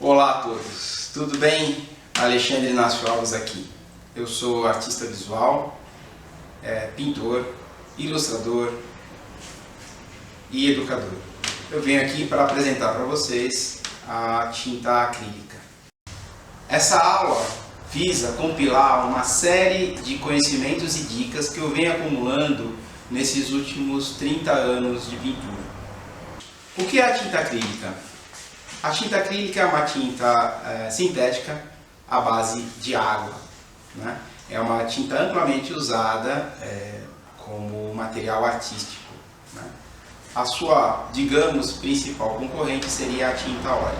Olá a todos, tudo bem? Alexandre Inácio Alves aqui. Eu sou artista visual, pintor, ilustrador e educador. Eu venho aqui para apresentar para vocês a tinta acrílica. Essa aula visa compilar uma série de conhecimentos e dicas que eu venho acumulando nesses últimos 30 anos de pintura. O que é a tinta acrílica? A tinta acrílica é uma tinta sintética à base de água, né? É uma tinta amplamente usada como material artístico, né? A sua, digamos, principal concorrente seria a tinta óleo.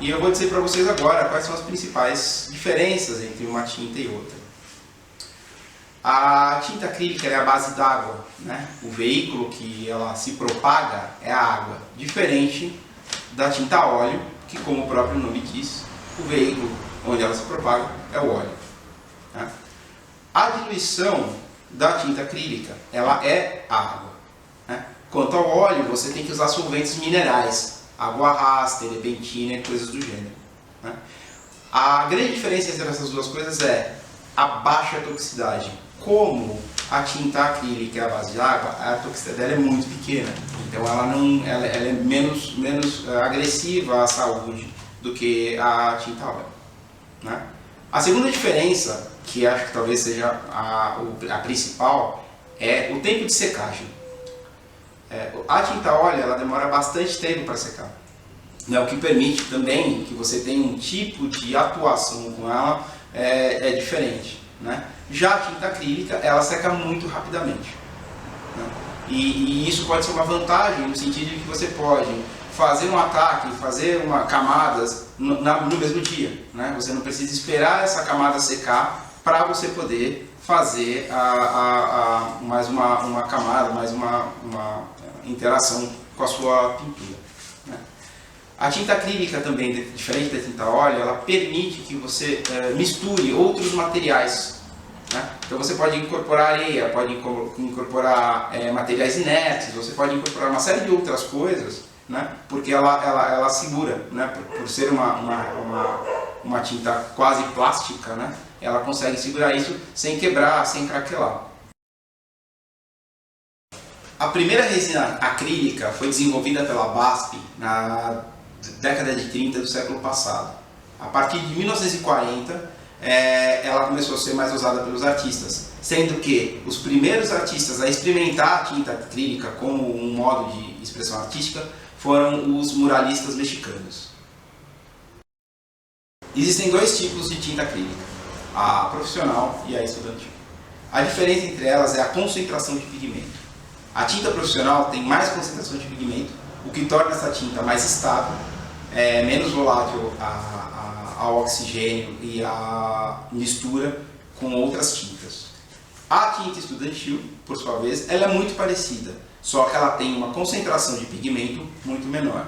E eu vou dizer para vocês agora quais são as principais diferenças entre uma tinta e outra. A tinta acrílica é a base d'água, né? O veículo que ela se propaga é a água, diferente da tinta óleo, que, como o próprio nome diz, o veículo onde ela se propaga é o óleo, né? A diluição da tinta acrílica, ela é água, né? Quanto ao óleo, você tem que usar solventes minerais, água rasa, terpentina e coisas do gênero, né? A grande diferença entre essas duas coisas é a baixa toxicidade. Como a tinta acrílica é a base de água, a toxicidade dela é muito pequena, então ela é menos agressiva à saúde do que a tinta óleo, né? A segunda diferença, que acho que talvez seja a principal, é o tempo de secagem. A tinta óleo ela demora bastante tempo para secar, né? O que permite também que você tenha um tipo de atuação com ela diferente, né? Já a tinta acrílica, ela seca muito rapidamente, né? E isso pode ser uma vantagem no sentido de que você pode fazer um ataque, fazer camadas no mesmo dia, né? Você não precisa esperar essa camada secar para você poder fazer mais uma camada, mais uma interação com a sua pintura, né? A tinta acrílica também, diferente da tinta óleo, ela permite que você misture outros materiais, né? Então você pode incorporar areia, pode incorporar materiais inertes, você pode incorporar uma série de outras coisas, né? Porque ela segura, né? Por ser uma tinta quase plástica, né? Ela consegue segurar isso sem quebrar, sem craquelar. A primeira resina acrílica foi desenvolvida pela BASF na década de 30 do século passado. A partir de 1940, ela começou a ser mais usada pelos artistas, sendo que os primeiros artistas a experimentar a tinta acrílica como um modo de expressão artística foram os muralistas mexicanos. Existem dois tipos de tinta acrílica, a profissional e a estudantil. A diferença entre elas é a concentração de pigmento. A tinta profissional tem mais concentração de pigmento, o que torna essa tinta mais estável, menos volátil ao oxigênio e à mistura com outras tintas. A tinta estudantil, por sua vez, ela é muito parecida, só que ela tem uma concentração de pigmento muito menor,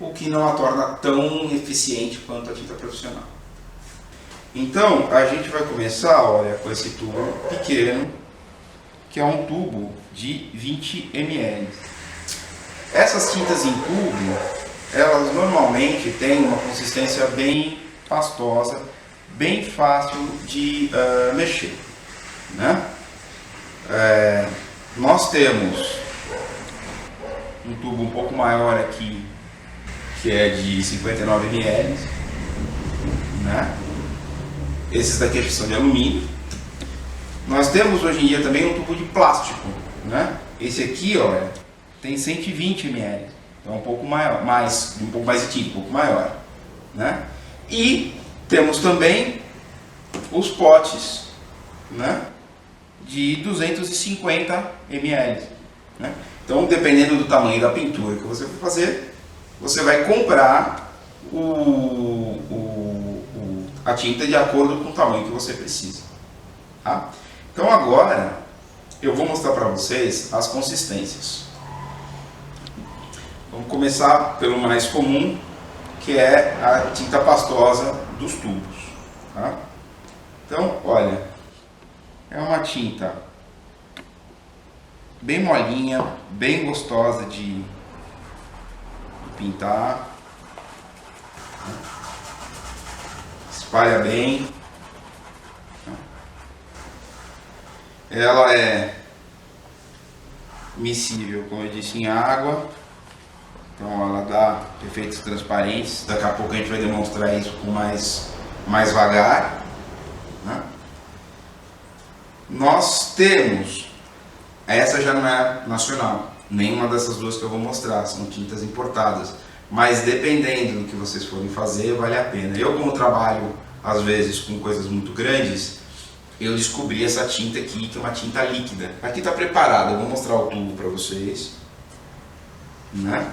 o que não a torna tão eficiente quanto a tinta profissional. Então, a gente vai começar, olha, com esse tubo pequeno, que é um tubo de 20 ml. Essas tintas em tubo, elas normalmente têm uma consistência bem pastosa, bem fácil de mexer, né? Nós temos um tubo um pouco maior aqui, que é de 59 ml, né? Esses daqui são de alumínio. Nós temos hoje em dia também um tubo de plástico, né? Esse aqui, ó, tem 120 ml, então um pouco maior, um pouco mais de tinta, um pouco maior, né? E temos também os potes, né? De 250 ml, né? Então, dependendo do tamanho da pintura que você for fazer, você vai comprar a tinta de acordo com o tamanho que você precisa, tá? Então agora eu vou mostrar para vocês as consistências. Vamos começar pelo mais comum, que é a tinta pastosa dos tubos, tá? Então, olha, é uma tinta bem molinha, bem gostosa de pintar. Espalha bem. Ela é miscível, como eu disse, em água. Então ela dá efeitos transparentes. Daqui a pouco a gente vai demonstrar isso com mais vagar, né? Nós temos, essa já não é nacional, nenhuma dessas duas que eu vou mostrar, são tintas importadas. Mas dependendo do que vocês forem fazer, vale a pena. Eu, como trabalho às vezes com coisas muito grandes, eu descobri essa tinta aqui, que é uma tinta líquida. Aqui está preparada, eu vou mostrar o tubo para vocês, né?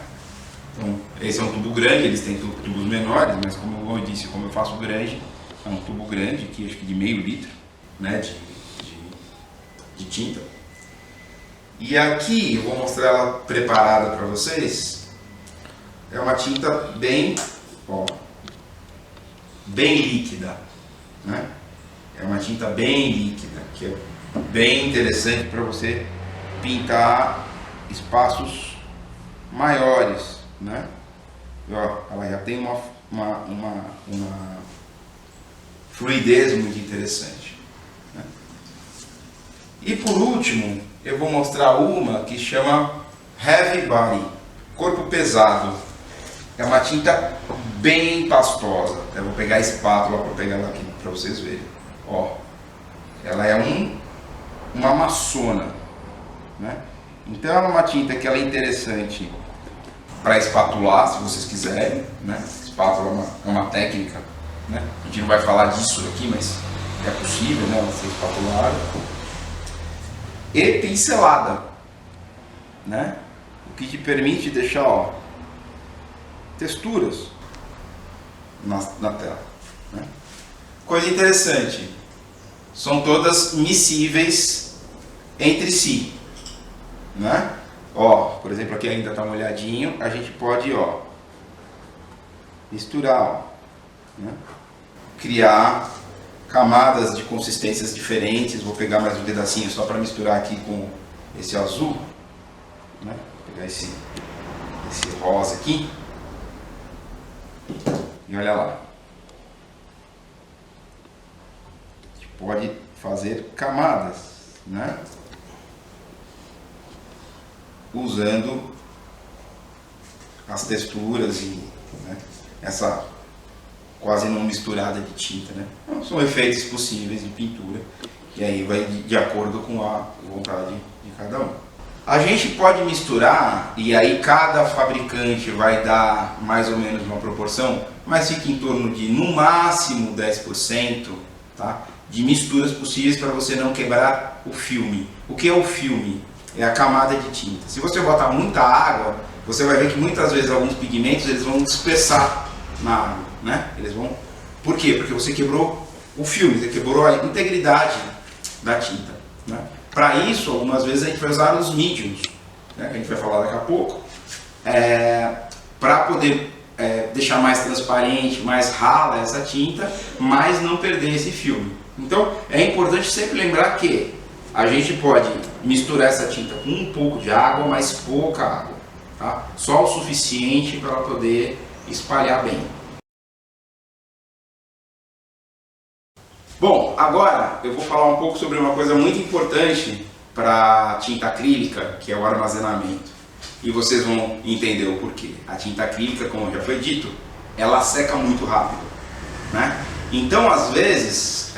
Então, esse é um tubo grande, eles têm tubos menores, mas como eu disse, como eu faço grande, é um tubo grande, aqui acho que de meio litro, né, de tinta. E aqui eu vou mostrar ela preparada para vocês. É uma tinta bem, ó, bem líquida, né? É uma tinta bem líquida, que é bem interessante para você pintar espaços maiores, né? E, ó, ela já tem uma fluidez muito interessante, né? E por último, eu vou mostrar uma que chama Heavy Body, corpo pesado. É uma tinta bem pastosa. Eu vou pegar a espátula para pegar ela aqui para vocês verem. Ó, ela é uma amassona, né? Então ela é uma tinta que ela é interessante para espatular, se vocês quiserem, né? Espátula é uma técnica, né? A gente não vai falar disso aqui, mas é possível, né? Ela ser espatulada. E pincelada, né? O que te permite deixar, ó, texturas na tela, né? Coisa interessante, são todas miscíveis entre si, né? Ó, por exemplo, aqui ainda está molhadinho, a gente pode, ó, misturar, ó, né? Criar camadas de consistências diferentes. Vou pegar mais um pedacinho só para misturar aqui com esse azul, né? Vou pegar esse rosa aqui e olha lá. A gente pode fazer camadas, né? Usando as texturas e, né, essa quase não misturada de tinta, né? Então, são efeitos possíveis de pintura e aí vai de acordo com a vontade de cada um. A gente pode misturar e aí cada fabricante vai dar mais ou menos uma proporção, mas fica em torno de no máximo 10%, tá? De misturas possíveis para você não quebrar o filme. O que é o filme? É a camada de tinta. Se você botar muita água, você vai ver que muitas vezes alguns pigmentos eles vão dispersar na água, né? Eles vão. Por quê? Porque você quebrou o filme, você quebrou a integridade da tinta, né? Para isso, algumas vezes a gente vai usar os mediums, né, que a gente vai falar daqui a pouco, para poder deixar mais transparente, mais rala essa tinta, mas não perder esse filme. Então é importante sempre lembrar que a gente pode misturar essa tinta com um pouco de água, mas pouca água, tá? Só o suficiente para ela poder espalhar bem. Bom, agora eu vou falar um pouco sobre uma coisa muito importante para tinta acrílica, que é o armazenamento. E vocês vão entender o porquê. A tinta acrílica, como já foi dito, ela seca muito rápido, né? Então, às vezes,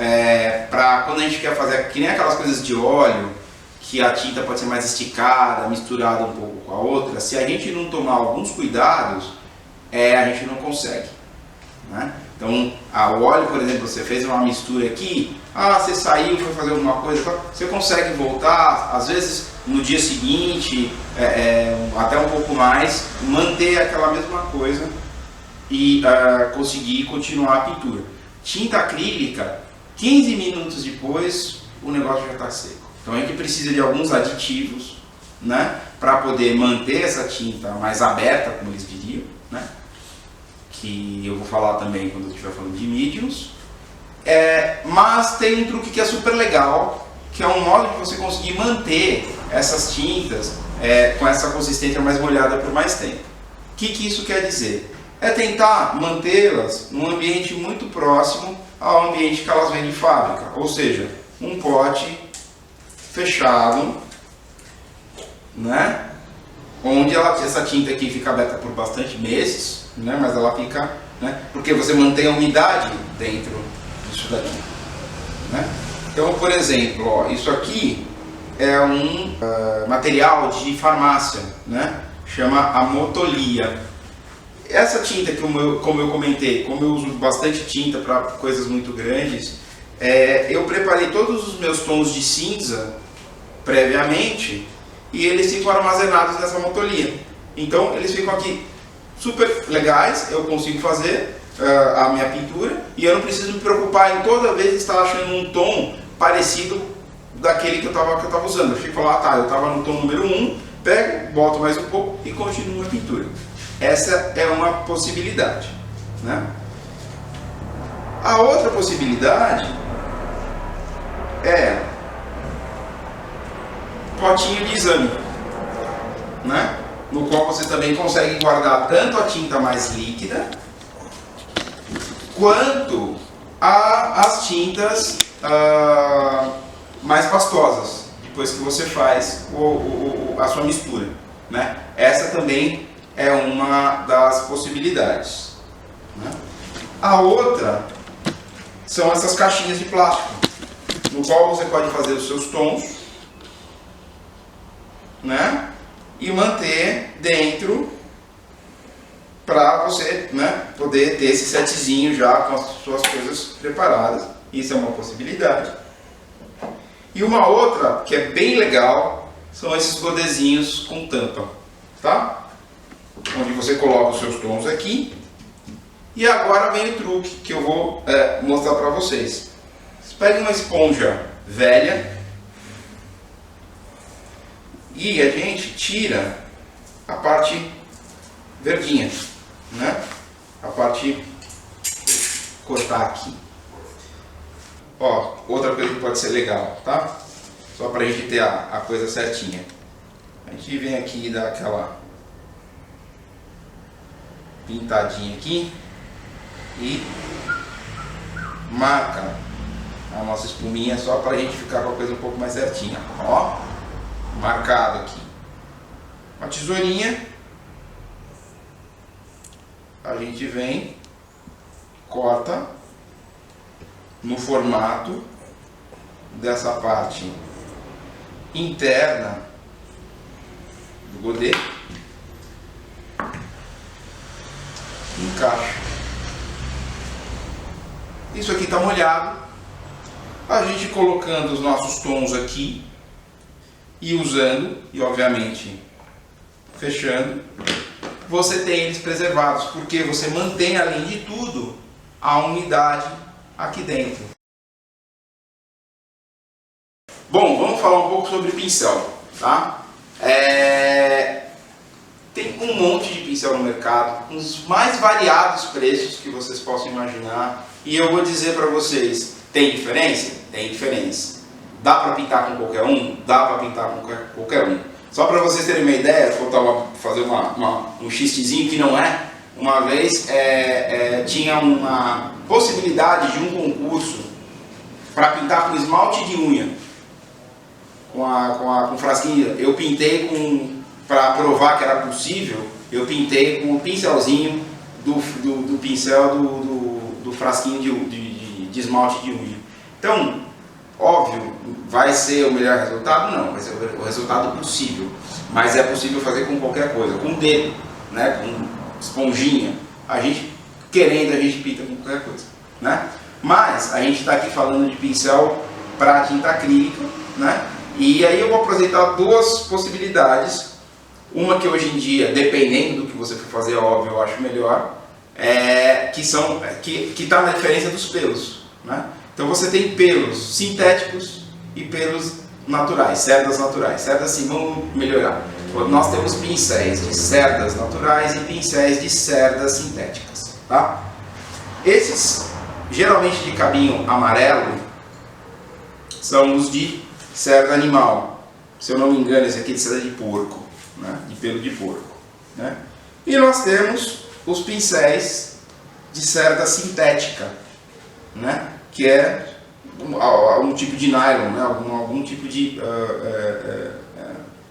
quando a gente quer fazer, que nem aquelas coisas de óleo, que a tinta pode ser mais esticada, misturada um pouco com a outra, se a gente não tomar alguns cuidados, a gente não consegue, né? Então, o óleo, por exemplo, você fez uma mistura aqui, você saiu, foi fazer alguma coisa, você consegue voltar, às vezes no dia seguinte, até um pouco mais, manter aquela mesma coisa e conseguir continuar a pintura. Tinta acrílica, 15 minutos depois, o negócio já está seco. Então a gente precisa de alguns aditivos, né, para poder manter essa tinta mais aberta, como eles diriam, né? Que eu vou falar também quando eu estiver falando de mediums. Mas tem um truque que é super legal, que é um modo de você conseguir manter essas tintas com essa consistência mais molhada por mais tempo. O que isso quer dizer? é tentar mantê-las num ambiente muito próximo ao ambiente que elas vêm de fábrica, ou seja, um pote fechado, né? Onde essa tinta aqui fica aberta por bastante meses, né? Mas ela fica, né? Porque você mantém a umidade dentro disso daqui, né? Então, por exemplo, ó, isso aqui é um material de farmácia, né? Chama Amotolia. Essa tinta, como eu comentei, como eu uso bastante tinta para coisas muito grandes, eu preparei todos os meus tons de cinza previamente e eles ficam armazenados nessa Amotolia. Então eles ficam aqui super legais, eu consigo fazer a minha pintura e eu não preciso me preocupar em toda vez estar achando um tom parecido daquele que eu estava usando. Eu fico lá, tá, eu estava no tom número 1, pego, boto mais um pouco e continuo a pintura. Essa é uma possibilidade, né? A outra possibilidade é potinho de exame, né? No qual você também consegue guardar tanto a tinta mais líquida quanto as tintas mais pastosas, depois que você faz a sua mistura, né? Essa também é uma das possibilidades, né? A outra são essas caixinhas de plástico, no qual você pode fazer os seus tons, né? E manter dentro para você, né, poder ter esse setzinho já com as suas coisas preparadas. Isso é uma possibilidade. E uma outra que é bem legal são esses godezinhos com tampa, tá? Onde você coloca os seus tons aqui. E agora vem o truque que eu vou mostrar para vocês. Você pega uma esponja velha e a gente tira a parte verdinha, né? A parte, cortar aqui. Ó, outra coisa que pode ser legal, tá? Só pra gente ter a coisa certinha. A gente vem aqui e dá aquela pintadinha aqui e marca a nossa espuminha só pra gente ficar com a coisa um pouco mais certinha. Ó, marcado aqui. Uma tesourinha. A gente vem, corta no formato dessa parte interna do godê, encaixa. Isso aqui está molhado, a gente colocando os nossos tons aqui e usando, e obviamente fechando, você tem eles preservados, porque você mantém, além de tudo, a umidade aqui dentro. Bom, vamos falar um pouco sobre pincel, tá? Tem um monte de pincel no mercado, os mais variados preços que vocês possam imaginar, e eu vou dizer para vocês, tem diferença? Tem diferença. Dá para pintar com qualquer um? Dá para pintar com qualquer um. Só para vocês terem uma ideia, vou fazer um xistezinho que não é. Uma vez tinha uma possibilidade de um concurso para pintar com esmalte de unha, com frasquinho. Eu pintei para provar que era possível, eu pintei com o pincelzinho do pincel do frasquinho de esmalte de unha. Então, óbvio, vai ser o melhor resultado? Não, vai ser o resultado possível. Mas é possível fazer com qualquer coisa, com o dedo, né? Com esponjinha. A gente, querendo, a gente pinta com qualquer coisa, né? Mas a gente está aqui falando de pincel para tinta acrílica, né? E aí eu vou apresentar duas possibilidades. Uma que hoje em dia, dependendo do que você for fazer, óbvio, eu acho melhor, que está na diferença dos pelos, né? Então você tem pelos sintéticos e pelos naturais, cerdas naturais. Cerdas sim, vamos melhorar. Nós temos pincéis de cerdas naturais e pincéis de cerdas sintéticas, tá? Esses, geralmente de cabinho amarelo, são os de cerda animal. Se eu não me engano, esse aqui é de cerda de porco, né? De pelo de porco, né? E nós temos os pincéis de cerda sintética, né? Que é um tipo de nylon, né? algum tipo de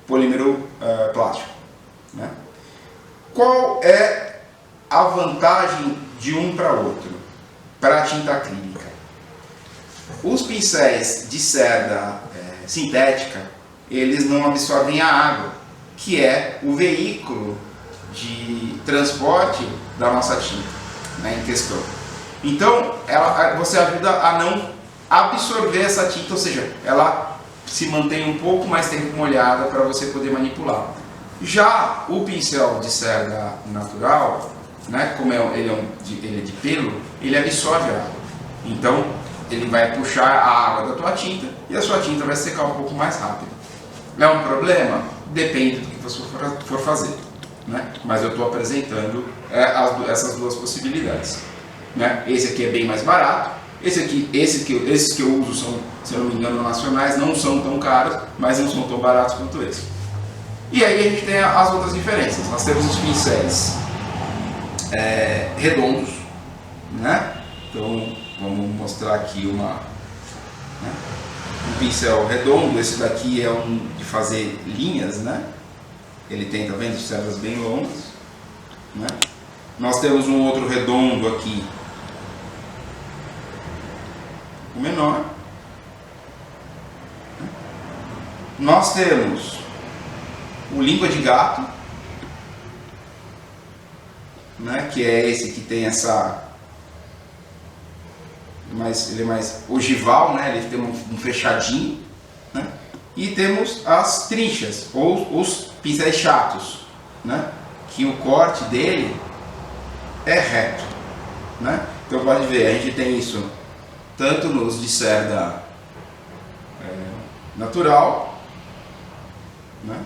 polímero plástico, né? Qual é a vantagem de um para outro, para a tinta acrílica? Os pincéis de cerda sintética, eles não absorvem a água, que é o veículo de transporte da nossa tinta, né, em questão. Então, você ajuda a não absorver essa tinta, ou seja, ela se mantém um pouco mais tempo molhada para você poder manipular. Já o pincel de cerda natural, né, como ele é de pelo, ele absorve a água. Então, ele vai puxar a água da tua tinta e a sua tinta vai secar um pouco mais rápido. É um problema? Depende do que você for fazer, né? Mas eu estou apresentando essas duas possibilidades, né? Esse aqui é bem mais barato. Esses que eu uso são, se eu não me engano, nacionais, não são tão caros, mas não são tão baratos quanto esse. E aí a gente tem as outras diferenças. Nós temos os pincéis redondos, né? Então vamos mostrar aqui um pincel redondo. Esse daqui é um de fazer linhas, né? Ele tem, tá vendo, cerdas bem longas, né? Nós temos um outro redondo aqui, o menor. Nós temos o língua de gato, né? Que é esse que tem essa... ele é mais ogival, né? Ele tem um fechadinho, né? E temos as trinchas, ou os pincéis chatos, né? Que o corte dele é reto, né? Então pode ver, a gente tem isso tanto nos de cerda natural, né?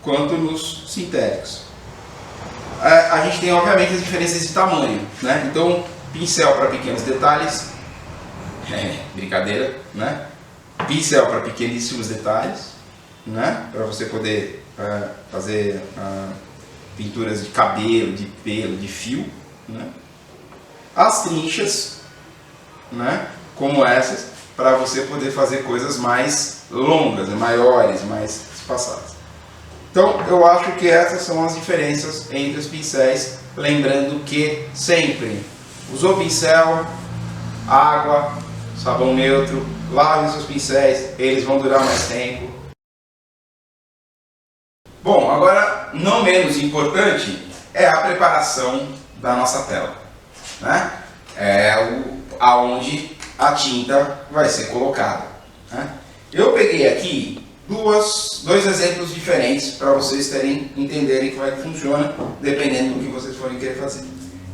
Quanto nos sintéticos. A gente tem obviamente as diferenças de tamanho, né? Então pincel para pequenos detalhes, brincadeira, né? Pincel para pequeníssimos detalhes, né? Para você poder fazer pinturas de cabelo, de pelo, de fio, né? As trinchas, né? Como essas, para você poder fazer coisas mais longas, maiores, mais espaçadas. Então eu acho que essas são as diferenças entre os pincéis, lembrando que sempre usou pincel, água, sabão neutro, lavem seus pincéis, eles vão durar mais tempo. Bom, agora não menos importante é a preparação da nossa tela, né? Aonde a tinta vai ser colocada, né? Eu peguei aqui dois exemplos diferentes para vocês entenderem como é que funciona, dependendo do que vocês forem querer fazer.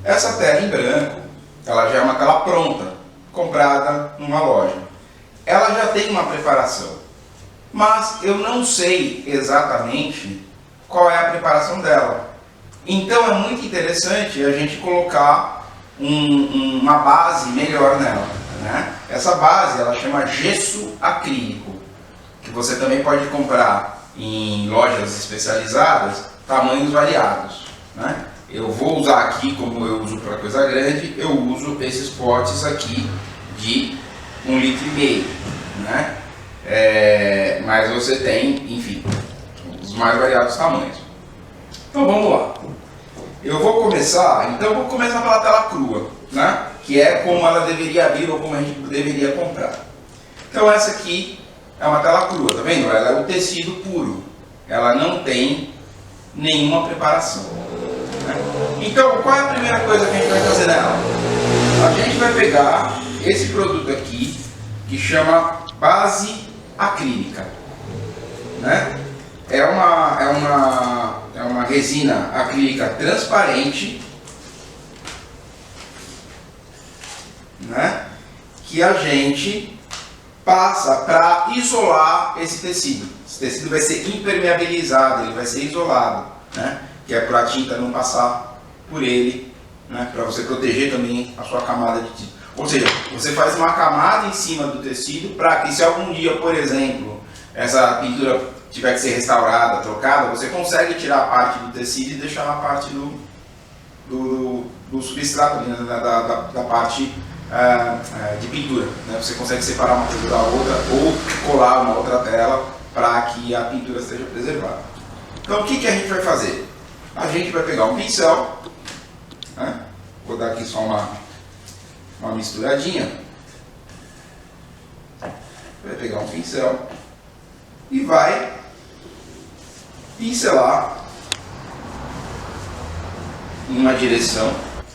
Essa tela em branco, ela já é uma tela pronta, comprada numa loja. Ela já tem uma preparação, mas eu não sei exatamente qual é a preparação dela. Então é muito interessante a gente colocar uma base melhor nela, né? Essa base ela chama gesso acrílico, que você também pode comprar em lojas especializadas, tamanhos variados, né? Eu vou usar aqui, como eu uso para coisa grande, eu uso esses potes aqui de 1,5 litro, né? Mas você tem, enfim, os mais variados tamanhos. Então vamos lá. Eu vou começar pela tela crua, né? Que é como ela deveria vir ou como a gente deveria comprar. Então essa aqui é uma tela crua, tá vendo? Ela é o tecido puro, ela não tem nenhuma preparação, né? Então qual é a primeira coisa que a gente vai fazer nela? A gente vai pegar esse produto aqui que chama base acrílica, né? É uma resina acrílica transparente, né? Que a gente passa para isolar esse tecido. Esse tecido vai ser impermeabilizado, ele vai ser isolado, né? Que é para a tinta não passar por ele, né? Para você proteger também a sua camada de tinta. Ou seja, você faz uma camada em cima do tecido para que se algum dia, por exemplo, essa pintura tiver que ser restaurada, trocada, você consegue tirar a parte do tecido e deixar a parte do do substrato, ali, né, da parte de pintura. Né? Você consegue separar uma coisa da outra ou colar uma outra tela para que a pintura seja preservada. Então o que a gente vai fazer? A gente vai pegar um pincel, né? Vou dar aqui só uma misturadinha. Vai pegar um pincel e vai pincelar em uma direção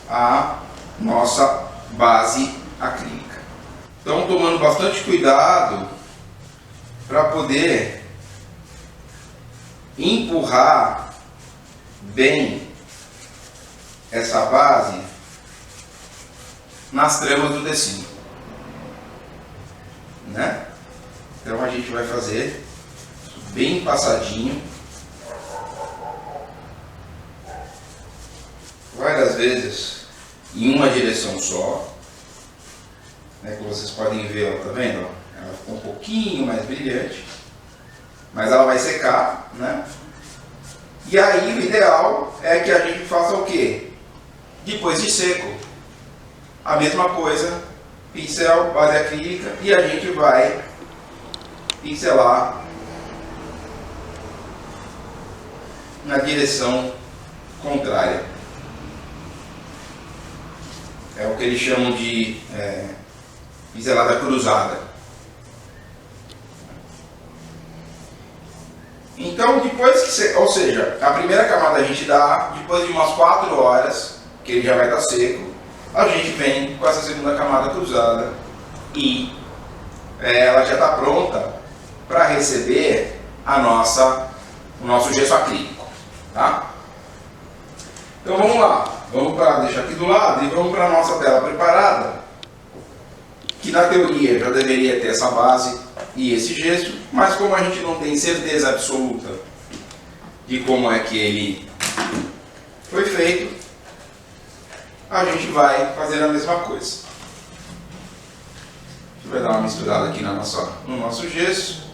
a nossa base acrílica. Então, tomando bastante cuidado para poder empurrar bem essa base nas tramas do tecido, né? Então a gente vai fazer bem passadinho, várias vezes em uma direção só, né? Como vocês podem ver, ó, tá vendo? Ela ficou um pouquinho mais brilhante, mas ela vai secar, né? E aí o ideal é que a gente faça o quê? Depois de seco, a mesma coisa, pincel, base acrílica, e a gente vai pincelar na direção contrária. É o que eles chamam de pincelada cruzada. Então, depois que você, ou seja, a primeira camada a gente dá, depois de umas 4 horas, que ele já vai estar seco, a gente vem com essa segunda camada cruzada e ela já está pronta para receber o nosso gesso acrílico, tá? Então vamos lá, vamos deixar aqui do lado e vamos para a nossa tela preparada, que na teoria já deveria ter essa base e esse gesso, mas como a gente não tem certeza absoluta de como é que ele foi feito, a gente vai fazer a mesma coisa. A gente vai dar uma misturada aqui no nosso gesso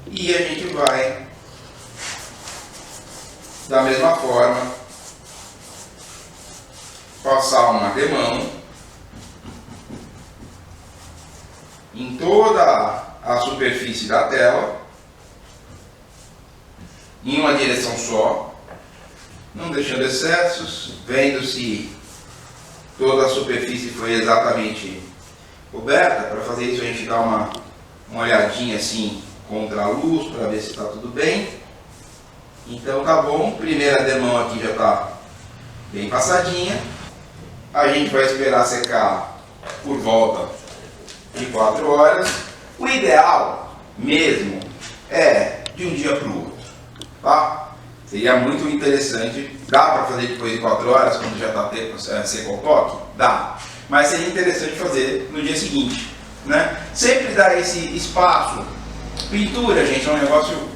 e a gente vai, da mesma forma, passar uma demão em toda a superfície da tela, em uma direção só, não deixando excessos, vendo se toda a superfície foi exatamente coberta. Para fazer isso a gente dá uma olhadinha assim contra a luz para ver se está tudo bem. Então tá bom, primeira demão aqui já está bem passadinha. A gente vai esperar secar por volta de 4 horas. O ideal mesmo é de um dia para o outro, tá? Seria muito interessante. Dá para fazer depois de 4 horas, quando já está seco ao toque? Dá. Mas seria interessante fazer no dia seguinte, né? Sempre dar esse espaço. Pintura, gente, é um negócio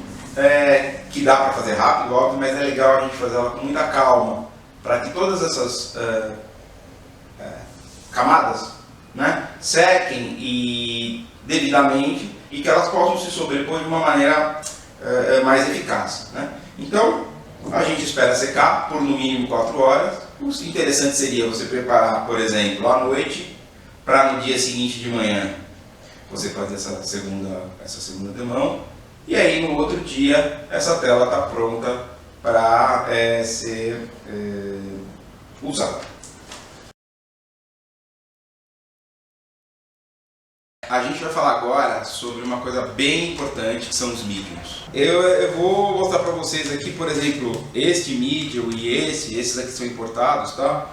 que dá para fazer rápido, óbvio, mas é legal a gente fazer ela com muita calma, para que todas essas camadas, né, sequem e devidamente e que elas possam se sobrepor de uma maneira mais eficaz, né? Então, a gente espera secar por no mínimo 4 horas. O interessante seria você preparar, por exemplo, à noite, para no dia seguinte de manhã você fazer essa segunda demão, e aí no outro dia essa tela está pronta para ser usada. A gente vai falar agora sobre uma coisa bem importante, que são os mediums. Eu vou mostrar para vocês aqui, por exemplo, este medium e esses aqui são importados, tá?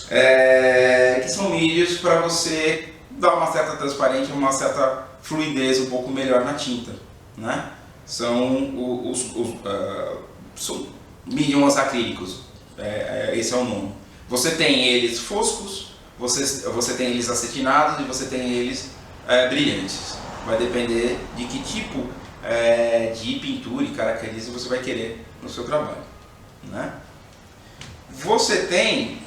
Que são mediums para você dar uma certa transparência, uma certa fluidez um pouco melhor na tinta, né? São são mediums acrílicos, esse é o nome. Você tem eles foscos, você tem eles acetinados e você tem eles brilhantes. Vai depender de que tipo de pintura e característica você vai querer no seu trabalho, né? Você tem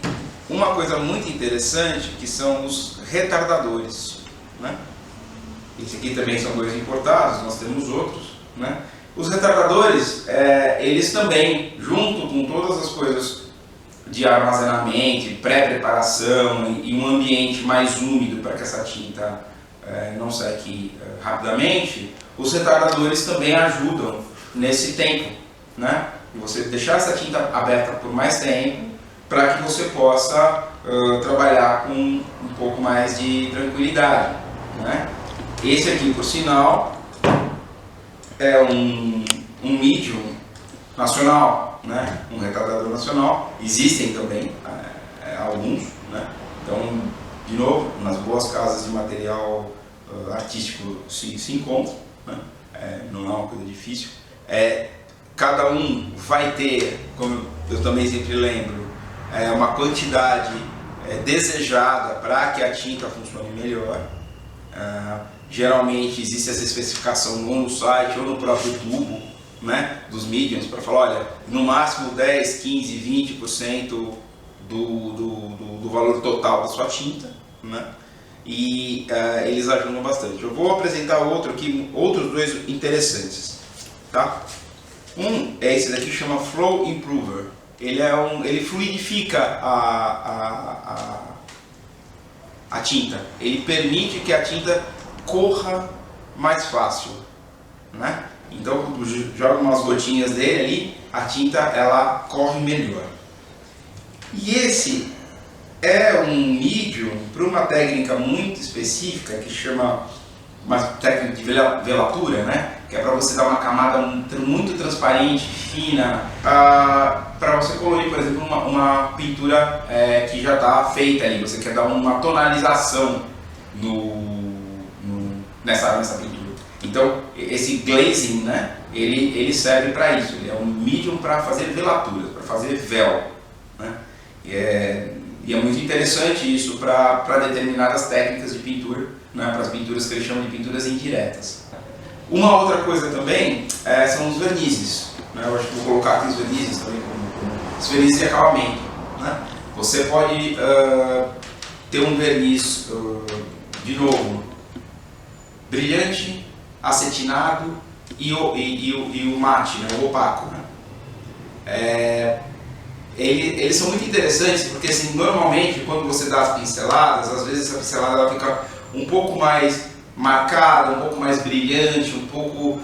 uma coisa muito interessante que são os retardadores, né? Esse aqui também são 2 importados, nós temos outros, né? Os retardadores, eles também, junto com todas as coisas de armazenamento, pré-preparação e um ambiente mais úmido para que essa tinta não seque rapidamente, os retardadores também ajudam nesse tempo, né? Você deixar essa tinta aberta por mais tempo para que você possa trabalhar com um pouco mais de tranquilidade, né? Esse aqui, por sinal, é um medium nacional, né? Um retardador nacional. Existem também alguns, né? Então, de novo, nas boas casas de material artístico se encontra, né? Não é uma coisa difícil. Cada um vai ter, como eu também sempre lembro, uma quantidade desejada para que a tinta funcione melhor. Geralmente existe essa especificação ou no site ou no próprio tubo, né, dos mediums, para falar, olha, no máximo 10, 15, 20% do valor total da sua tinta, né? E eles ajudam bastante. Eu vou apresentar outros dois interessantes, tá? Um é esse daqui, chama Flow Improver. Ele fluidifica a tinta. Ele permite que a tinta corra mais fácil, né? Então, joga umas gotinhas dele ali, a tinta ela corre melhor. E esse é um medium para uma técnica muito específica que chama uma técnica de velatura, né? Que é para você dar uma camada muito transparente, fina, para você colorir, por exemplo, uma pintura que já está feita ali. Você quer dar uma tonalização nessa pintura. Então, esse glazing, né? Ele serve para isso. Ele é um medium para fazer velaturas, para fazer véu, né? E é muito interessante isso para determinadas técnicas de pintura, né? Para as pinturas que eles chamam de pinturas indiretas. Uma outra coisa também são os vernizes, né? Eu acho que vou colocar aqui os vernizes também como os vernizes de acabamento, né? Você pode ter um verniz, de novo, brilhante, acetinado e o mate, né? O opaco, né? Eles são muito interessantes porque, assim, normalmente quando você dá as pinceladas, às vezes essa pincelada ela fica um pouco mais marcada, um pouco mais brilhante, um pouco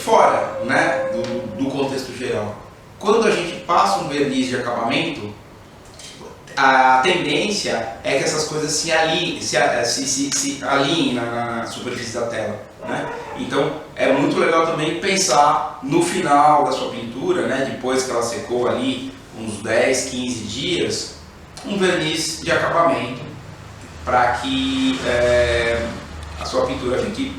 fora, né, do contexto geral. Quando a gente passa um verniz de acabamento, a tendência é que essas coisas se alinhem na superfície da tela, né? Então é muito legal também pensar no final da sua pintura, né, depois que ela secou ali uns 10, 15 dias, um verniz de acabamento para que a sua pintura fique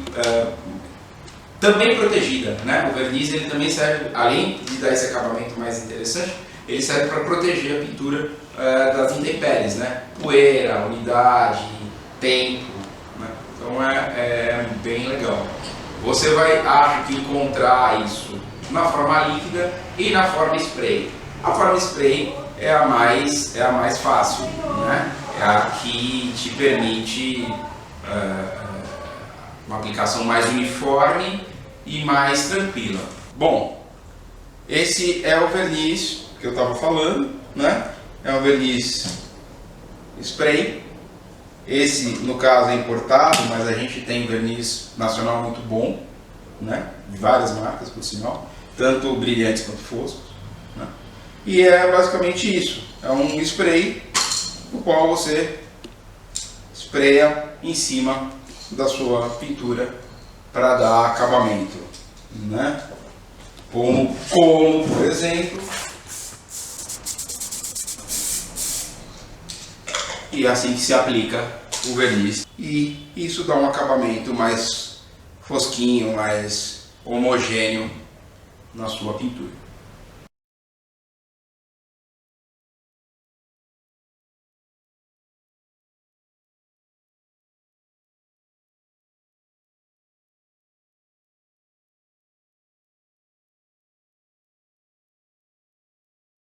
também protegida, né? O verniz ele também serve, além de dar esse acabamento mais interessante, ele serve para proteger a pintura das intempéries, né? Poeira, umidade, tempo, né? Então é bem legal. Você vai, acho que, encontrar isso na forma líquida e na forma spray. A forma spray é a mais fácil, né? É a que te permite uma aplicação mais uniforme e mais tranquila. Bom, esse é o verniz que eu estava falando, né? É um verniz spray. Esse, no caso, é importado, mas a gente tem verniz nacional muito bom, né? De várias marcas, por sinal, tanto brilhantes quanto foscos, né? E é basicamente isso. É um spray no qual você espreia em cima da sua pintura para dar acabamento, né? Como por exemplo, e é assim que se aplica o verniz, e isso dá um acabamento mais fosquinho, mais homogêneo na sua pintura.